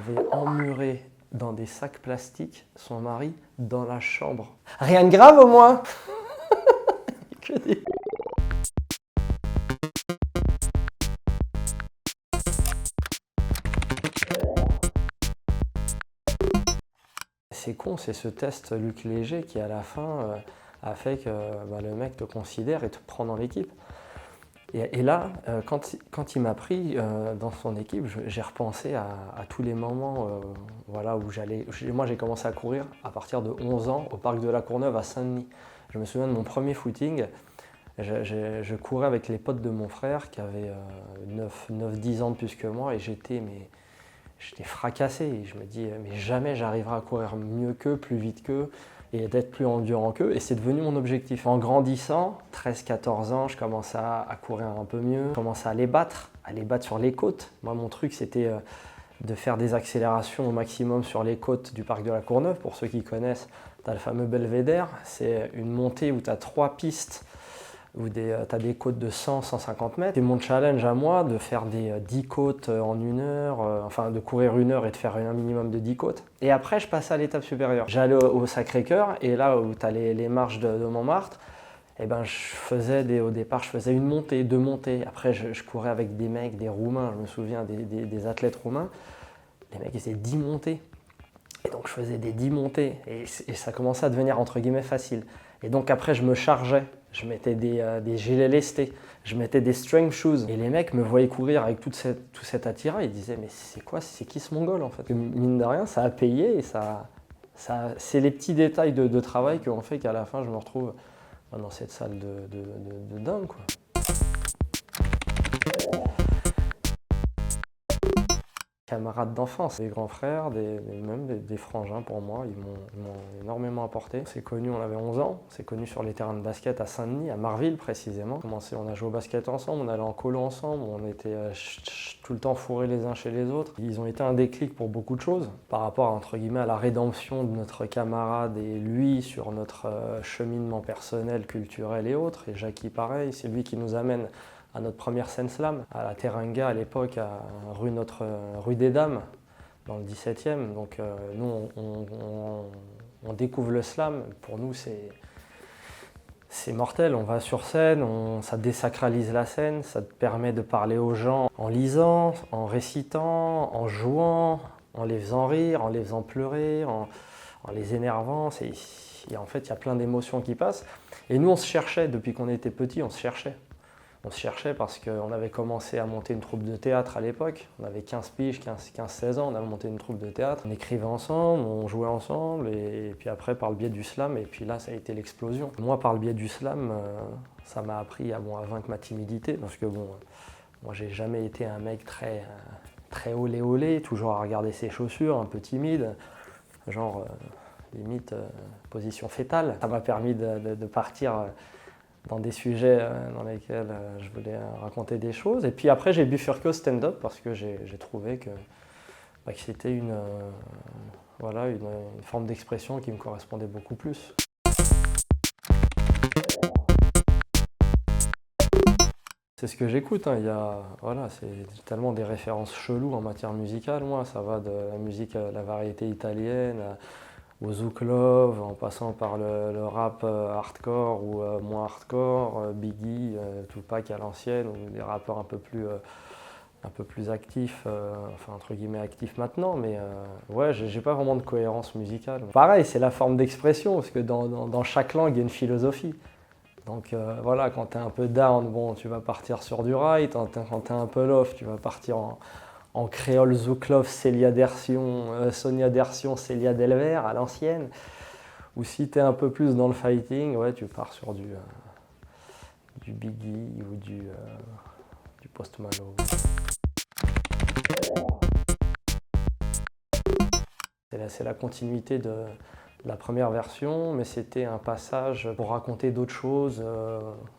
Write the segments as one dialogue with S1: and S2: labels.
S1: avait emmuré dans des sacs plastiques son mari dans la chambre. Rien de grave au moins. Que des... C'est con, c'est ce test Luc Léger qui à la fin a fait que le mec te considère et te prend dans l'équipe. Et là, quand il m'a pris dans son équipe, j'ai repensé à tous les moments voilà, où j'allais... Moi, j'ai commencé à courir à partir de 11 ans au parc de la Courneuve à Saint-Denis. Je me souviens de mon premier footing. Je courais avec les potes de mon frère qui avaient 9-10 ans de plus que moi et j'étais fracassé. Et je me dis, mais jamais j'arriverai à courir mieux qu'eux, plus vite qu'eux et d'être plus endurant qu'eux. Et c'est devenu mon objectif. En grandissant, 13-14 ans, je commençais à courir un peu mieux. Je commençais à les battre sur les côtes. Moi, mon truc, c'était de faire des accélérations au maximum sur les côtes du parc de la Courneuve. Pour ceux qui connaissent, tu as le fameux belvédère. C'est une montée où tu as 3 pistes où tu as des côtes de 100-150 mètres. C'est mon challenge à moi de faire des 10 côtes en 1 heure, enfin de courir 1 heure et de faire un minimum de 10 côtes. Et après, je passais à l'étape supérieure. J'allais au Sacré-Cœur et là où tu as les marches de Montmartre, et ben, au départ, je faisais une montée, 2 montées. Après, je courais avec des mecs, des Roumains, je me souviens, des athlètes roumains. Les mecs, ils faisaient 10 montées. Et donc, je faisais des 10 montées et ça commençait à devenir entre guillemets facile. Et donc après, je me chargeais. Je mettais des gilets lestés, je mettais des strength shoes. Et les mecs me voyaient courir avec tout cet attirail. Ils disaient, mais c'est qui ce mongol en fait? Mine de rien, ça a payé et c'est les petits détails de travail qui ont fait qu'à la fin, je me retrouve dans cette salle de dingue, quoi. Camarades d'enfance, des grands frères, même des frangins pour moi, ils m'ont énormément apporté. On s'est connus, on avait 11 ans, on s'est connus sur les terrains de basket à Saint-Denis, à Marville précisément. On a joué au basket ensemble, on allait en colo ensemble, on était tout le temps fourrés les uns chez les autres. Ils ont été un déclic pour beaucoup de choses par rapport entre guillemets à la rédemption de notre camarade et lui sur notre cheminement personnel, culturel et autres. Et Jackie pareil, c'est lui qui nous amène à notre première scène slam, à la Teranga à l'époque, rue des Dames, dans le 17e. Donc nous, on découvre le slam. Pour nous, c'est mortel. On va sur scène, ça désacralise la scène, ça te permet de parler aux gens en lisant, en récitant, en jouant, en les faisant rire, en les faisant pleurer, en les énervant. Et en fait, il y a plein d'émotions qui passent. Et nous, on se cherchait, depuis qu'on était petits, on se cherchait. On se cherchait parce qu'on avait commencé à monter une troupe de théâtre à l'époque. On avait 15 piges, 15-16 ans, on avait monté une troupe de théâtre. On écrivait ensemble, on jouait ensemble, et puis après par le biais du slam, et puis là ça a été l'explosion. Moi par le biais du slam, ça m'a appris à vaincre ma timidité, parce que moi j'ai jamais été un mec très olé, toujours à regarder ses chaussures, un peu timide, genre limite position fétale. Ça m'a permis de partir dans des sujets dans lesquels je voulais raconter des choses. Et puis après, j'ai bifurqué au stand-up parce que j'ai trouvé que c'était une forme d'expression qui me correspondait beaucoup plus. C'est ce que j'écoute, hein. C'est tellement des références cheloues en matière musicale. Moi, ça va de la musique, la variété italienne, au Zouk Love, en passant par le rap hardcore ou moins hardcore, Biggie, Tupac à l'ancienne, ou des rappeurs un peu plus actifs, enfin entre guillemets actifs maintenant, mais ouais, j'ai pas vraiment de cohérence musicale. Pareil, c'est la forme d'expression, parce que dans chaque langue, il y a une philosophie. Donc voilà, quand tu es un peu down, bon, tu vas partir sur du right, quand tu es un peu love, tu vas partir en créole Zouk Love, Sonia Dersion, Célia Delver à l'ancienne. Ou si tu es un peu plus dans le fighting, ouais, tu pars sur du Biggie ou du Post Malone. C'est la continuité de la première version, mais c'était un passage pour raconter d'autres choses,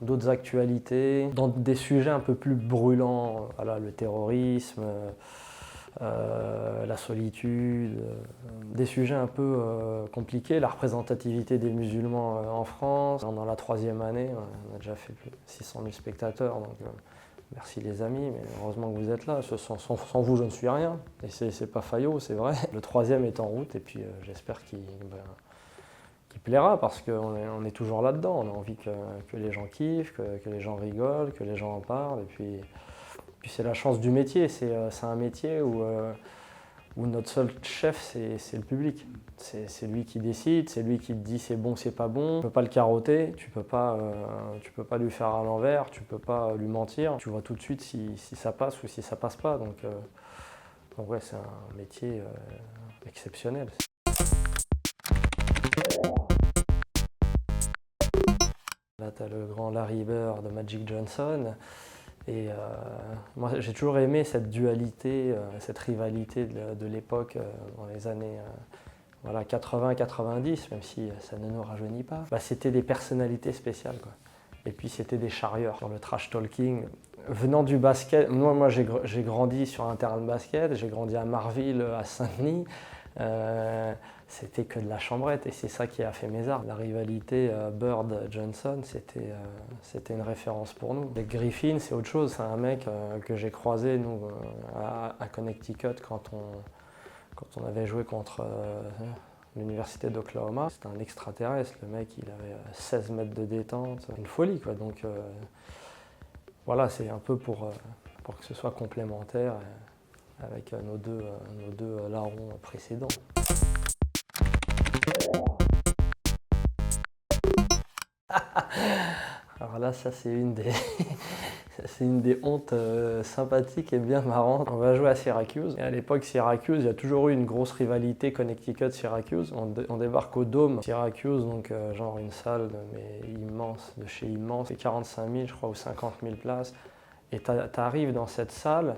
S1: d'autres actualités, dans des sujets un peu plus brûlants, voilà, le terrorisme, la solitude, des sujets un peu compliqués, la représentativité des musulmans en France. Dans la 3e année, on a déjà fait plus de 600 000 spectateurs, donc merci les amis, mais heureusement que vous êtes là. Sans vous, je ne suis rien. Et c'est pas Fayot, c'est vrai. Le troisième est en route et puis j'espère qu'il plaira parce qu'on est toujours là-dedans. On a envie que les gens kiffent, que les gens rigolent, que les gens en parlent. Et puis c'est la chance du métier. C'est un métier où notre seul chef, c'est le public. C'est lui qui décide, c'est lui qui te dit c'est bon, c'est pas bon. Tu peux pas le carotter, tu peux pas lui faire à l'envers, tu peux pas lui mentir. Tu vois tout de suite si ça passe ou si ça passe pas. Donc ouais, c'est un métier exceptionnel. Là, tu as le grand Larry Bird de Magic Johnson. Et moi, j'ai toujours aimé cette dualité, cette rivalité de l'époque dans les années 80-90, même si ça ne nous rajeunit pas. C'était des personnalités spéciales, quoi. Et puis c'était des charrieurs sur le trash talking. Venant du basket, moi j'ai grandi sur un terrain de basket, j'ai grandi à Marville, à Saint-Denis. C'était que de la chambrette et c'est ça qui a fait mes armes. La rivalité Bird-Johnson, c'était une référence pour nous. Les Griffin, c'est autre chose. C'est un mec que j'ai croisé nous, à Connecticut quand on avait joué contre l'université d'Oklahoma. C'était un extraterrestre. Le mec, il avait 16 mètres de détente. Une folie, quoi. Donc voilà, c'est un peu pour que ce soit complémentaire avec nos deux larrons précédents. Alors là, ça c'est une des hontes sympathiques et bien marrantes. On va jouer à Syracuse. Et à l'époque, Syracuse, il y a toujours eu une grosse rivalité Connecticut-Syracuse. On débarque au Dôme. Syracuse, donc genre une salle mais immense, de chez immense. C'est 45 000, je crois, ou 50 000 places. Et tu arrives dans cette salle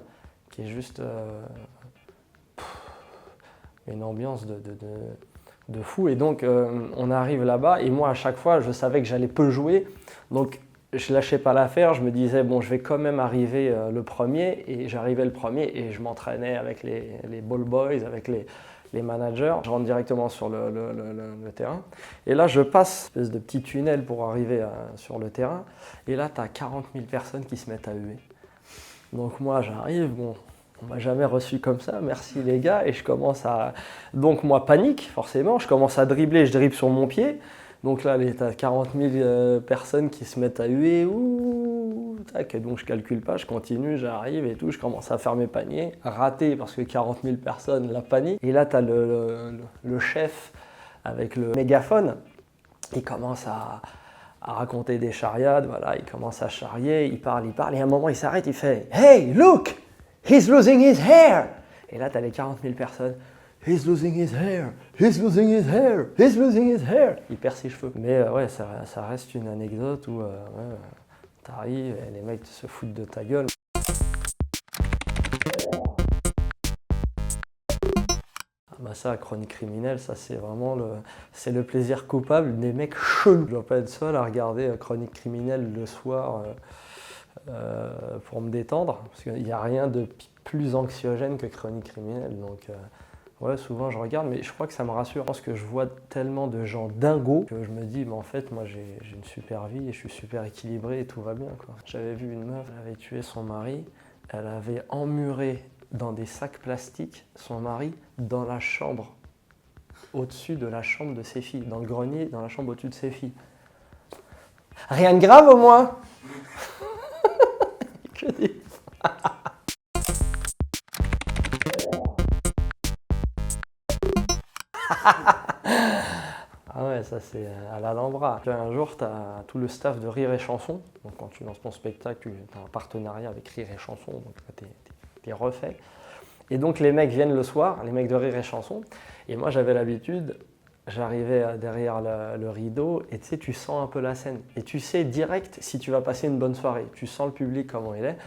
S1: qui est juste une ambiance de fou. Et donc, on arrive là-bas. Et moi, à chaque fois, je savais que j'allais peu jouer. Donc, je lâchais pas l'affaire. Je me disais, bon, je vais quand même arriver le premier. Et j'arrivais le premier et je m'entraînais avec les ball boys, avec les managers. Je rentre directement sur le terrain. Et là, je passe une espèce de petit tunnel pour arriver sur le terrain. Et là, tu as 40 000 personnes qui se mettent à huer. Donc moi, j'arrive, bon, on m'a jamais reçu comme ça, merci les gars. Et je commence à... Donc moi, panique, forcément. Je commence à dribbler, je dribble sur mon pied. Donc là, tu as 40 000 personnes qui se mettent à huer. Ouh, tac. Et donc je calcule pas, je continue, j'arrive et tout. Je commence à faire mes paniers. Raté parce que 40 000 personnes, la panique. Et là, tu as le chef avec le mégaphone. Il commence à raconter des charriades, voilà, il commence à charrier, il parle, et à un moment il s'arrête, il fait « Hey, look! He's losing his hair !» Et là, tu as les 40 000 personnes « He's losing his hair! He's losing his hair! He's losing his hair !» Il perd ses cheveux. Mais ouais, ça reste une anecdote où t'arrives et les mecs se foutent de ta gueule. Ça, Chronique criminelle, ça c'est vraiment le plaisir coupable des mecs chelous. Je dois pas être seul à regarder Chronique criminelle le soir pour me détendre, parce qu'il n'y a rien de plus anxiogène que Chronique criminelle. Donc ouais, souvent je regarde, mais je crois que ça me rassure, parce que je vois tellement de gens dingos que je me dis, mais en fait, moi j'ai une super vie et je suis super équilibré et tout va bien, quoi. J'avais vu une meuf, elle avait tué son mari, elle avait emmuré dans des sacs plastiques son mari dans la chambre, au-dessus de la chambre de ses filles, dans le grenier, dans la chambre au-dessus de ses filles. Rien de grave au moins. Que des... Ah ouais, ça c'est à l'Alhambra. Un jour, tu as tout le staff de Rire et Chanson. Donc quand tu lances ton spectacle, tu as un partenariat avec Rire et Chanson, donc tu es refait. Et donc les mecs viennent le soir, les mecs de Rire et Chanson. Et moi j'avais l'habitude, j'arrivais derrière le rideau et tu sais, tu sens un peu la scène. Et tu sais direct si tu vas passer une bonne soirée. Tu sens le public comment il est.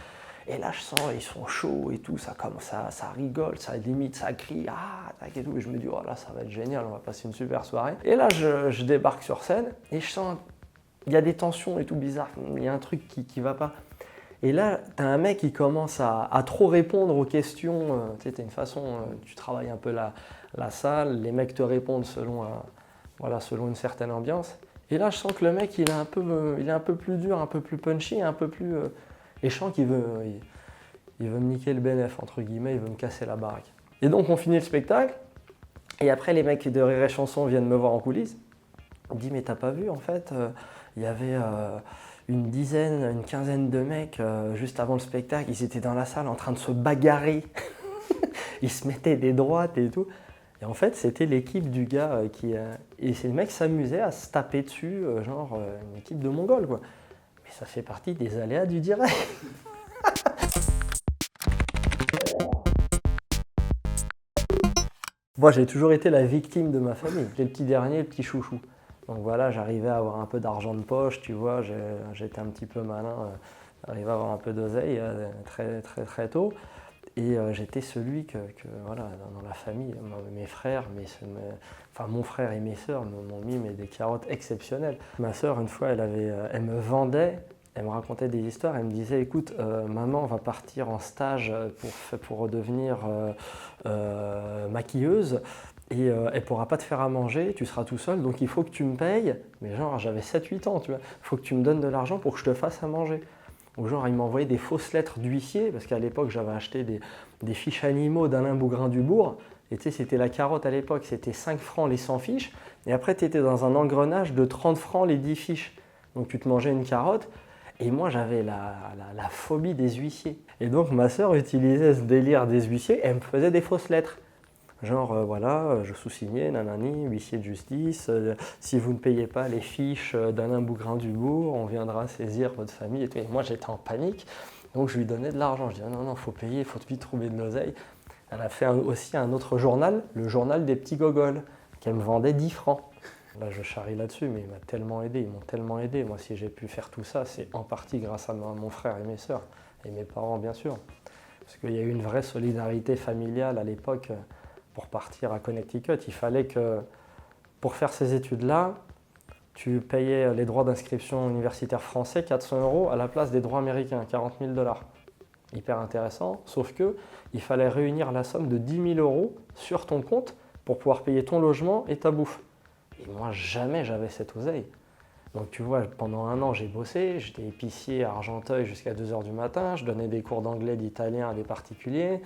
S1: Et là je sens, ils sont chauds et tout, ça commence, ça rigole, ça limite, ça crie, ah, tac et tout. Et je me dis, oh là, ça va être génial, on va passer une super soirée. Et là je débarque sur scène et je sens, il y a des tensions et tout bizarre, il y a un truc qui va pas. Et là, tu as un mec qui commence à trop répondre aux questions. Tu sais, tu as une façon, tu travailles un peu la salle, les mecs te répondent selon une certaine ambiance. Et là, je sens que le mec, il est un peu plus dur, un peu plus punchy, un peu plus... Et je sens qu'il veut, il veut me niquer le bénéf, entre guillemets, il veut me casser la baraque. Et donc on finit le spectacle, et après les mecs de Rire et Chanson viennent me voir en coulisses. Ils me disent mais t'as pas vu en fait, il y avait une dizaine, une quinzaine de mecs juste avant le spectacle, ils étaient dans la salle en train de se bagarrer. Ils se mettaient des droites et tout. Et en fait, c'était l'équipe du gars et ces mecs s'amusaient à se taper dessus, genre une équipe de Mongols, quoi. Mais ça fait partie des aléas du direct. Moi, j'ai toujours été la victime de ma famille. J'étais le petit dernier, le petit chouchou. Donc voilà, j'arrivais à avoir un peu d'argent de poche, tu vois, j'étais un petit peu malin, j'arrivais à avoir un peu d'oseille très tôt. Et j'étais celui voilà, dans la famille, mes frères, enfin mon frère et mes sœurs m'ont mis des carottes exceptionnelles. Ma sœur, une fois, elle me vendait, elle me racontait des histoires, elle me disait, écoute, maman va partir en stage pour redevenir maquilleuse et elle ne pourra pas te faire à manger, tu seras tout seul, donc il faut que tu me payes, mais genre j'avais 7-8 ans, tu vois, il faut que tu me donnes de l'argent pour que je te fasse à manger. Ou genre, il m'envoyait des fausses lettres d'huissier, parce qu'à l'époque, j'avais acheté des fiches animaux d'Alain Bougrain-Dubourg. Et tu sais, c'était la carotte à l'époque, c'était 5 francs les 100 fiches. Et après, tu étais dans un engrenage de 30 francs les 10 fiches. Donc, tu te mangeais une carotte. Et moi, j'avais la phobie des huissiers. Et donc, ma sœur utilisait ce délire des huissiers et elle me faisait des fausses lettres. Genre, voilà, je sous-signais, nanani, huissier de justice, si vous ne payez pas les fiches d'Alain Bougrain-Dubourg, on viendra saisir votre famille. Et moi, j'étais en panique, donc je lui donnais de l'argent. Je disais, non, faut payer, il faut vite trouver de l'oseille. Elle a fait aussi un autre journal, le journal des petits gogols, qu'elle me vendait 10 francs. Là, je charrie là-dessus, mais ils m'ont tellement aidé. Moi, si j'ai pu faire tout ça, c'est en partie grâce à mon frère et mes sœurs, et mes parents, bien sûr. Parce qu'il y a eu une vraie solidarité familiale à l'époque. Pour partir à Connecticut, il fallait que, pour faire ces études-là, tu payais les droits d'inscription universitaire français, 400 € à la place des droits américains, 40 000 $. Hyper intéressant, sauf qu'il fallait réunir la somme de 10 000 € sur ton compte pour pouvoir payer ton logement et ta bouffe. Et moi, jamais j'avais cette oseille. Donc tu vois, pendant un an, j'ai bossé, j'étais épicier à Argenteuil jusqu'à 2 h du matin, je donnais des cours d'anglais, d'italien à des particuliers,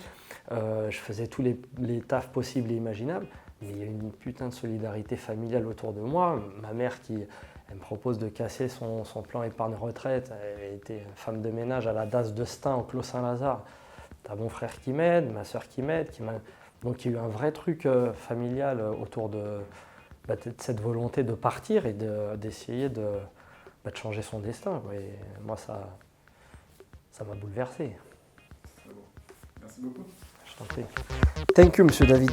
S1: je faisais tous les tafs possibles et imaginables, mais il y a une putain de solidarité familiale autour de moi. Ma mère elle me propose de casser son plan épargne-retraite, elle était femme de ménage à la DAS de Stein au Clos Saint-Lazare. T'as mon frère qui m'aide, ma soeur qui m'aide, donc il y a eu un vrai truc familial autour de cette volonté de partir et d'essayer de changer son destin. Et moi, ça m'a bouleversé.
S2: Merci beaucoup.
S1: Je t'en prie. Thank you, monsieur David.